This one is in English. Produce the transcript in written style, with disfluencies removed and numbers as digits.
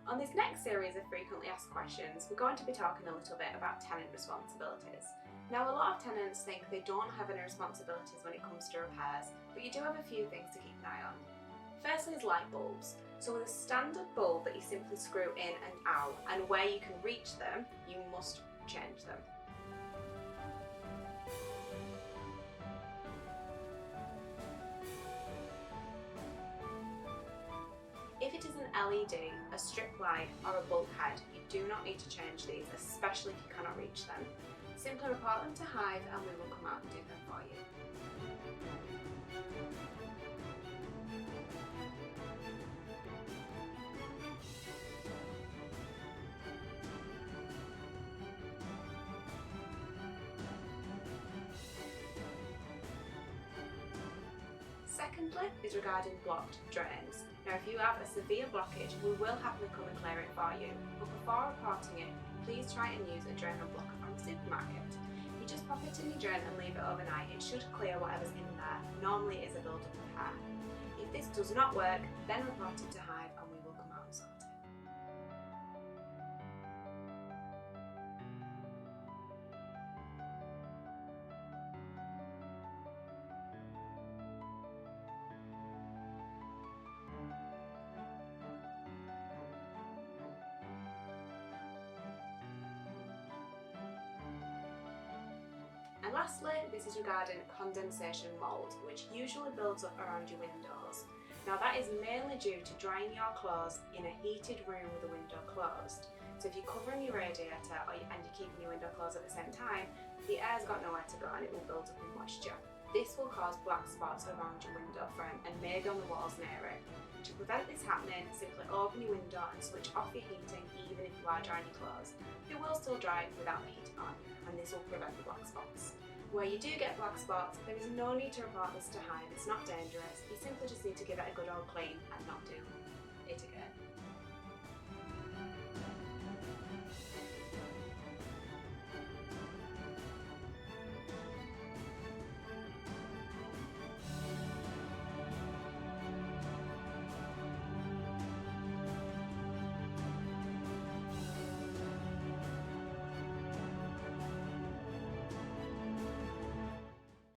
On this next series of frequently asked questions, we're going to be talking a little bit about tenant responsibilities. Now, a lot of tenants think they don't have any responsibilities when it comes to repairs, but you do have a few things to keep an eye on. Firstly is light bulbs. So with a standard bulb that you simply screw in and out, and where you can reach them, you must change them. If it is an LED, a strip light or a bulkhead, you do not need to change these, especially if you cannot reach them. Simply report them to Hive and we will come out and do them for you. Secondly is regarding blocked drains. Now if you have a severe blockage, we will happily come and clear it for you, but before reporting it, please try and use a drain unblocker from the supermarket. You just pop it in your drain and leave it overnight. It should clear whatever's in there. Normally it is a build-up of hair. If this does not work, then report it to Hive and we will come out and sort it. And lastly, this is regarding condensation mould, which usually builds up around your windows. Now that is mainly due to drying your clothes in a heated room with the window closed. So if you're covering your radiator and you're keeping your window closed at the same time, the air's got nowhere to go and it will build up in moisture. This will cause black spots around your window frame and maybe on the walls near it. To prevent this happening, simply open your window and switch off your heating even if you are drying your clothes. It will still dry without the heating on, and this will prevent the black spots. Where you do get black spots, there is no need to report this to Hive, it's not dangerous, you simply just need to give it a good old clean and not do it again.